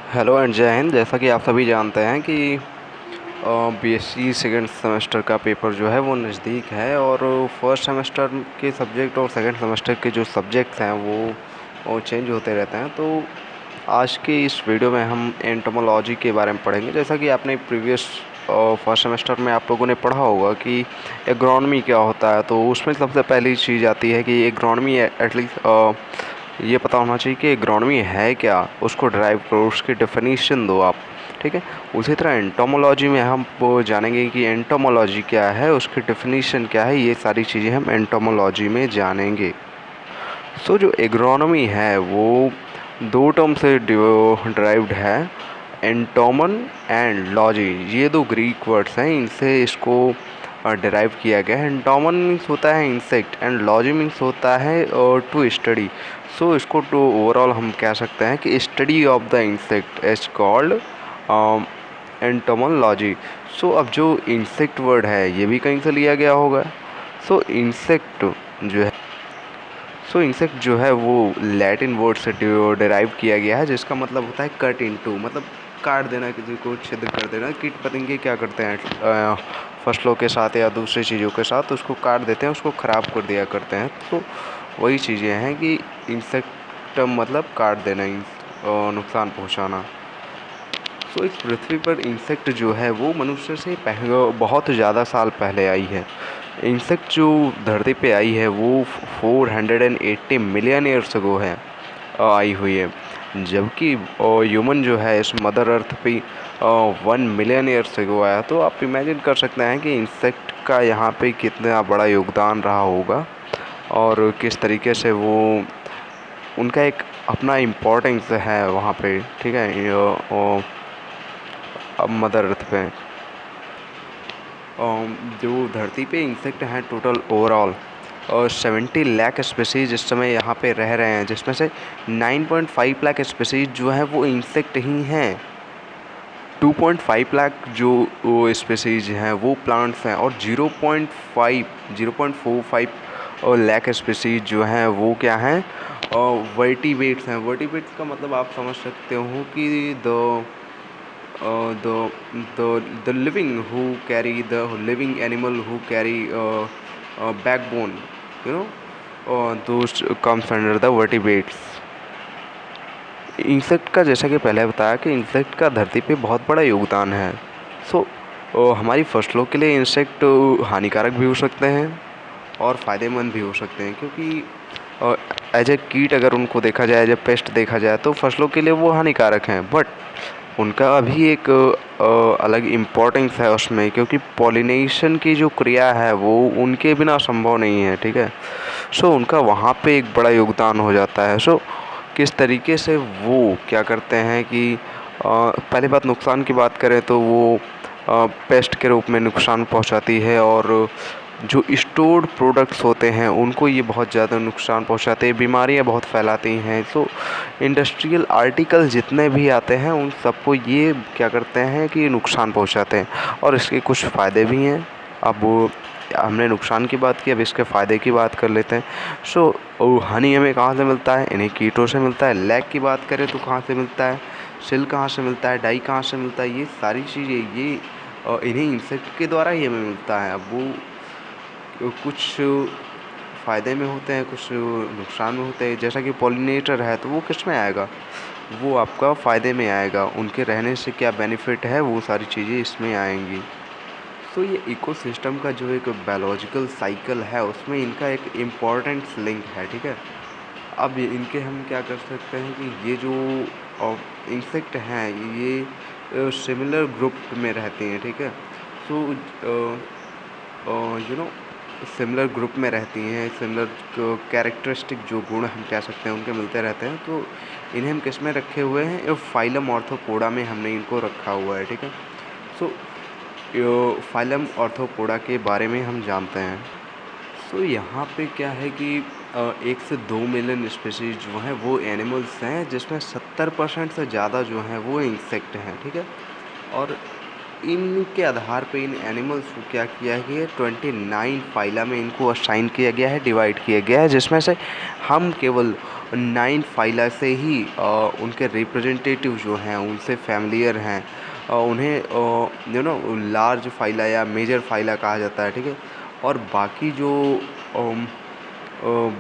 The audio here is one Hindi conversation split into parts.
हेलो एंड जय हिंद। जैसा कि आप सभी जानते हैं कि बीएससी सेकेंड सेमेस्टर का पेपर जो है वो नज़दीक है और फर्स्ट सेमेस्टर के सब्जेक्ट और सेकेंड सेमेस्टर के जो सब्जेक्ट्स हैं वो चेंज होते रहते हैं। तो आज के इस वीडियो में हम एंटोमोलॉजी के बारे में पढ़ेंगे। जैसा कि आपने प्रीवियस फर्स्ट सेमेस्टर में आप लोगों ने पढ़ा होगा कि एग्रोनॉमी क्या होता है, तो उसमें सबसे पहली चीज़ आती है कि एग्रोनॉमी एटलीस्ट ये पता होना चाहिए कि एग्रोनॉमी है क्या, उसको ड्राइव करो, उसकी डेफिनेशन दो आप। ठीक है। उसी तरह एंटोमोलॉजी में हम वो जानेंगे कि एंटोमोलॉजी क्या है, उसकी डेफिनेशन क्या है। ये सारी चीज़ें हम एंटोमोलॉजी में जानेंगे। सो जो एग्रोनॉमी है वो दो टर्म से ड्राइव्ड है, एंटोमन एंड लॉजी। ये दो ग्रीक वर्ड्स हैं, इनसे इसको डिराइव किया गया है। एंटोमन मीन्स होता है इंसेक्ट एंड लॉजी मीन्स होता है टू स्टडी। सो इसको टू ओवरऑल हम कह सकते हैं कि study of the insect is called entomology. So अब जो इंसेक्ट वर्ड है ये भी कहीं से लिया गया होगा। सो इंसेक्ट जो है इंसेक्ट जो है वो लैटिन वर्ड से डिराइव किया गया है, जिसका मतलब होता है कट इनटू, मतलब काट देना, किसी को छिद्र कर देना। कीट पतंगे क्या करते हैं फसलों के साथ या दूसरी चीज़ों के साथ उसको काट देते हैं, उसको ख़राब कर दिया करते हैं। तो वही चीज़ें हैं कि इंसेक्ट मतलब काट देना, नुकसान पहुंचाना। सो इस पृथ्वी पर इंसेक्ट जो है वो मनुष्य से बहुत ज़्यादा साल पहले आई है। इंसेक्ट जो धरती पे आई है वो 480 मिलियन ईयर्स अगो है आई हुई है, जबकि ह्यूमन जो है इस मदर अर्थ पे 1 मिलियन ईयर्स अगो आया। तो आप इमेजिन कर सकते हैं कि इंसेक्ट का यहाँ पे कितना बड़ा योगदान रहा होगा और किस तरीके से वो उनका एक अपना इम्पोर्टेंस है वहाँ पे। ठीक है। अब मदर अर्थ पे जो धरती पे इंसेक्ट हैं टोटल ओवरऑल 70 लाख स्पीसीज इस समय यहाँ पे रह रहे हैं, जिसमें से 9.5 लाख स्पीसीज जो हैं वो इंसेक्ट ही हैं। 2.5 लाख जो वो स्पीसीज हैं वो प्लांट्स हैं और 0.45 लाख स्पीसीज जो हैं वो क्या हैं, वर्टिब्रेट्स हैं। वर्टिब्रेट्स का मतलब आप समझ सकते हो कि the living who carry the living animal who carry backbone, you know, those comes under the vertebrates। Insect का जैसा कि पहले बताया कि इंसेक्ट का धरती पे बहुत बड़ा योगदान है। सो हमारी फसलों के लिए इंसेक्ट हानिकारक भी हो सकते हैं और फ़ायदेमंद भी हो सकते हैं, क्योंकि एज ए कीट अगर उनको देखा जाए, एज ए पेस्ट देखा जाए तो फसलों के लिए वो हानिकारक हैं, बट उनका भी एक अलग इम्पोर्टेंस है उसमें, क्योंकि पॉलिनेशन की जो क्रिया है वो उनके बिना संभव नहीं है। ठीक है। सो उनका वहाँ पे एक बड़ा योगदान हो जाता है। सो किस तरीके से वो क्या करते हैं कि पहली बात नुकसान की बात करें तो वो पेस्ट के रूप में नुकसान पहुँचाती है, और जो स्टोर्ड प्रोडक्ट्स होते हैं उनको ये बहुत ज़्यादा नुकसान पहुंचाते हैं, बीमारियां बहुत फैलाती हैं। सो इंडस्ट्रियल आर्टिकल जितने भी आते हैं उन सबको ये क्या करते हैं कि नुकसान पहुंचाते हैं, और इसके कुछ फ़ायदे भी हैं। अब वो हमने नुकसान की बात की, अब इसके फ़ायदे की बात कर लेते हैं। सो हनी हमें कहाँ से मिलता है? इन्हीं कीटों से मिलता है। लैक की बात करें तो कहाँ से मिलता है? सिल कहाँ से मिलता है? डाई कहाँ से मिलता है? ये सारी चीज़ें ये इन्हीं इंसेक्ट के द्वारा ही हमें मिलता है। अब वो कुछ फ़ायदे में होते हैं, कुछ नुकसान में होते हैं। जैसा कि पॉलिनेटर है तो वो किस में आएगा? वो आपका फ़ायदे में आएगा। उनके रहने से क्या बेनिफिट है वो सारी चीज़ें इसमें आएंगी। तो ये इकोसिस्टम का जो एक बायोलॉजिकल साइकिल है उसमें इनका एक इम्पॉर्टेंट लिंक है। ठीक है। अब इनके हम क्या कर सकते हैं कि ये जो इंसेक्ट हैं ये सिमिलर ग्रुप में रहते हैं। ठीक है। So you know similar group में रहती हैं, सिमिलर कैरेक्टरिस्टिक जो गुण हम कह सकते हैं उनके मिलते रहते हैं। तो इन्हें हम किस में रखे हुए हैं? फाइलम ऑर्थोपोडा में हमने इनको रखा हुआ है। ठीक है। सो फाइलम ऑर्थोपोडा के बारे में हम जानते हैं। सो यहाँ पे क्या है कि 1 से 2 मिलियन स्पीसीज जो हैं वो एनिमल्स हैं, जिसमें 70% से ज़्यादा जो हैं वो इंसेक्ट हैं। ठीक है। और इनके आधार पे इन एनिमल्स को क्या किया गया है, 29 फाइला में इनको असाइन किया गया है, डिवाइड किया गया है, जिसमें से हम केवल 9 फाइला से ही उनके रिप्रेजेंटेटिव जो हैं उनसे फैमिलियर हैं। उन्हें लार्ज फाइला या मेजर फाइला कहा जाता है, ठीक है। और बाकी जो अम, अ,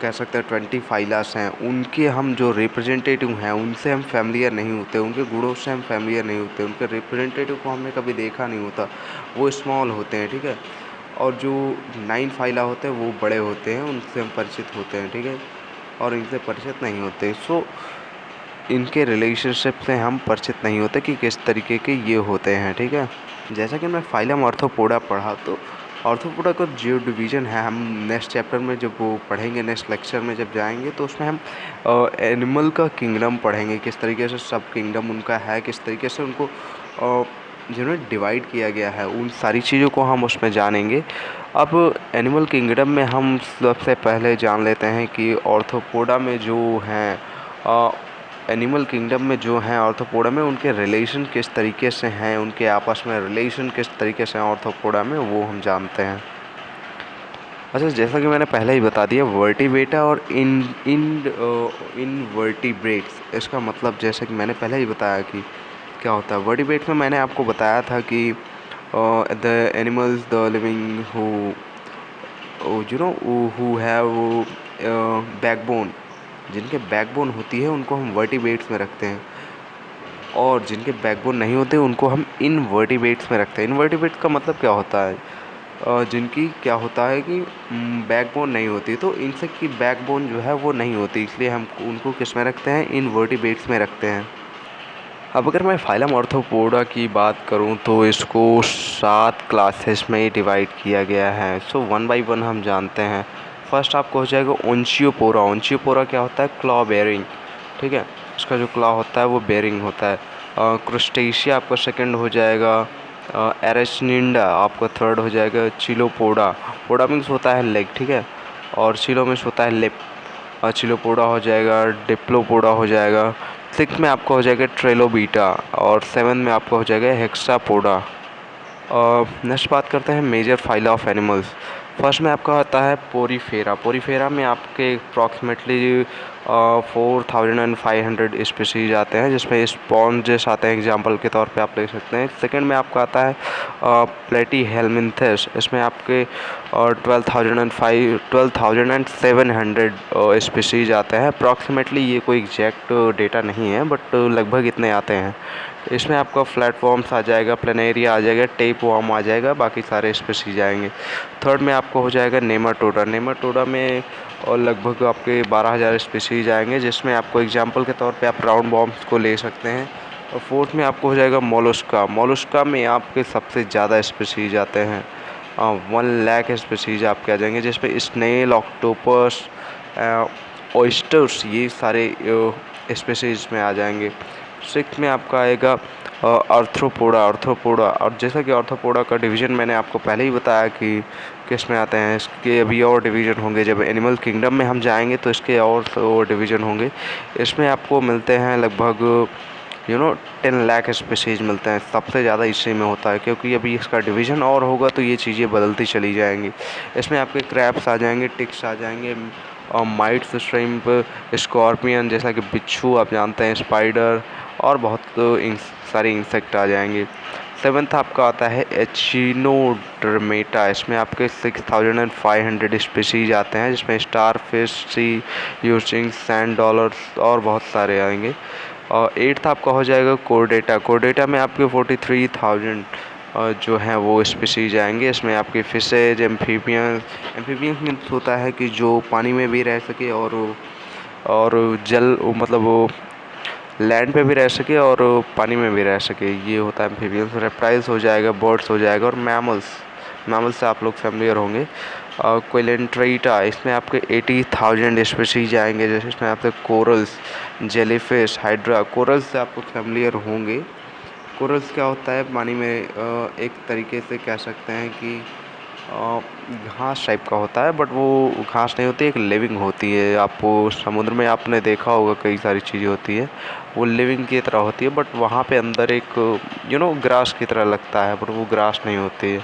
कह सकते हैं 20 फाइलास हैं, उनके हम जो रिप्रेजेंटेटिव हैं उनसे हम फैमिलियर नहीं होते, उनके गुणों से हम फैमिलियर नहीं होते, उनके रिप्रेजेंटेटिव को हमने कभी देखा नहीं होता, वो स्मॉल होते हैं, ठीक है। और जो 9 फाइला होते हैं वो बड़े होते हैं, उनसे हम परिचित होते हैं, ठीक है, और इनसे परिचित नहीं होते। सो इनके रिलेशनशिप से हम परिचित नहीं होते कि किस तरीके के ये होते हैं, ठीक है। जैसा कि मैं फाइलम ऑर्थोपोडा पढ़ा, तो ऑर्थोपोडा का जो डिवीज़न है हम नेक्स्ट चैप्टर में जब वो पढ़ेंगे, नेक्स्ट लेक्चर में जब जाएंगे, तो उसमें हम एनिमल का किंगडम पढ़ेंगे, किस तरीके से सब किंगडम उनका है, किस तरीके से उनको जिन्होंने डिवाइड किया गया है, उन सारी चीज़ों को हम उसमें जानेंगे। अब एनिमल किंगडम में हम सबसे पहले जान लेते हैं कि ऑर्थोपोडा में जो हैं एनिमल किंगडम में जो हैं ऑर्थोपोडा में, उनके रिलेशन किस तरीके से हैं, उनके आपस में रिलेशन किस तरीके से हैं ऑर्थोपोडा में, वो हम जानते हैं। अच्छा, जैसा कि मैंने पहले ही बता दिया, वर्टिब्रेटा और इनवर्टिब्रेट्स, इसका मतलब जैसे कि मैंने पहले ही बताया कि क्या होता है। वर्टिब्रेट्स में मैंने आपको बताया था कि the animals the living who have backbone, जिनके बैकबोन होती है उनको हम वर्टिब्रेट्स में रखते हैं, और जिनके बैकबोन नहीं होते उनको हम इनवर्टिब्रेट्स में रखते हैं। इनवर्टिब्रेट्स का मतलब क्या होता है, जिनकी क्या होता है कि बैकबोन नहीं होती, तो इंसेक्ट की बैकबोन जो है वो नहीं होती, इसलिए हम उनको किस में रखते हैं, इनवर्टिब्रेट्स में रखते हैं। अब अगर मैं फाइलम ऑर्थोपोडा की बात करूं तो इसको 7 क्लासेस में डिवाइड किया गया है। सो वन बाय वन हम जानते हैं। फर्स्ट आपको हो जाएगा ओंशियोपोरा। ओंशियोपोरा क्या होता है, क्लॉ बेयरिंग, ठीक है, इसका जो क्लॉ होता है वो बेयरिंग होता है। क्रुस्टेशिया आपका सेकंड हो जाएगा। एरेस्निंडा आपका थर्ड हो जाएगा। चिलोपोडा, पोडा मीन्स होता है लेग, ठीक है, और चिलो मीन्स होता है लिप। चिलोपोडा हो जाएगा। डिप्लोपोडा हो जाएगा। 6 में आपका हो जाएगा ट्रेलोबीटा, और 7 में आपका हो जाएगा हेक्सापोडा। नेक्स्ट बात करते हैं major phyla of animals. First में आपका आता है पोरीफेरा। पोरीफेरा में आपके अप्रॉक्सीमेटली 4500 स्पीसीज आते हैं, जिसमें स्पॉन्जेस आते हैं, एग्जांपल के तौर पे आप ले सकते हैं। सेकंड में आपका आता है प्लेटीहेलमिन्थस। इसमें आपके 12,700 स्पीसीज आते हैं। अप्रॉक्सीमेटली ये कोई एग्जैक्ट डेटा नहीं है, बट लगभग इतने आते हैं। इसमें आपका प्लेटफॉर्म्स आ जाएगा, प्लेनेरिया आ जाएगा, टेप वॉर्म आ जाएगा, बाकी सारे स्पीसीज आएंगे। थर्ड में आपको हो जाएगा नेमाटोडा। नेमाटोडा में और लगभग आपके 12,000 स्पीसीज आएंगे, जिसमें आपको एग्जांपल के तौर पे आप राउंड बॉम्ब्स को ले सकते हैं। और फोर्थ में आपको हो जाएगा मोलस्का। मोलस्का में आपके सबसे ज़्यादा स्पीसीज आते हैं, 1,00,000 स्पीसीज आपके आ जाएंगे, जिसमें स्नेल, ऑक्टोपस, ऑयस्टर्स, ये सारे स्पीसीज में आ जाएंगे। सिक्स में आपका आएगा आर्थ्रोपोडा। आर्थ्रोपोडा, और जैसा कि आर्थ्रोपोडा का डिवीज़न मैंने आपको पहले ही बताया कि किस में आते हैं, इसके अभी और डिवीज़न होंगे। जब एनिमल किंगडम में हम जाएंगे तो इसके और डिवीज़न होंगे। इसमें आपको मिलते हैं लगभग 10,00,000 स्पीसीज मिलते हैं। सबसे ज़्यादा इसी में होता है, क्योंकि अभी इसका डिवीज़न और होगा तो ये चीज़ें बदलती चली जाएंगी। इसमें आपके क्रैब्स आ जाएंगे, टिक्स आ जाएंगे, और माइट्स, श्रिम्प, स्कॉर्पियन जैसा कि बिच्छू आप जानते हैं, स्पाइडर, और बहुत सारे इंसेक्ट आ जाएंगे। सेवन्थ आपका आता है एचिनोडर्मेटा। इसमें आपके 6,500 स्पीसीज आते हैं, जिसमें स्टार फिश, सी यूचिंग, सैंड डॉलर्स और बहुत सारे आएंगे। और एट्थ आपका हो जाएगा कोर्डेटा। कोर्डेटा में आपके 43,000 जो हैं वो स्पीसीज आएंगे। इसमें आपके फिशेज, एम्फीबियंस मीन्स होता है कि जो पानी में भी रह सके और जल मतलब वो लैंड पे भी रह सके और पानी में भी रह सके, ये होता है एम्फीबियंस। रेप्टाइल्स हो जाएगा, बर्ड्स हो जाएगा, और मैमल्स से आप लोग फेमिलियर होंगे। कोइलेंट्रेटा, इसमें आपके 80,000 स्पीसीज आएंगे, जैसे इसमें आपके कोरल्स, जेलीफिश, हाइड्रा। कोरल्स से आप लोग फेमिलियर होंगे। कोरल्स क्या होता है, पानी में एक तरीके से कह सकते हैं कि घास टाइप का होता है, बट वो घास नहीं होती, एक लिविंग होती है। आपको समुद्र में आपने देखा होगा कई सारी चीज़ें होती है, वो लिविंग की तरह होती है, बट वहाँ पे अंदर एक ग्रास की तरह लगता है, बट वो ग्रास नहीं होती है।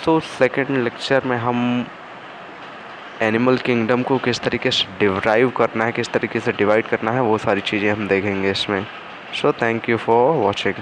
सो सेकेंड लेक्चर में हम एनिमल किंगडम को किस तरीके से डिराइव करना है, किस तरीके से डिवाइड करना है, वो सारी चीज़ें हम देखेंगे इसमें। So thank you for watching.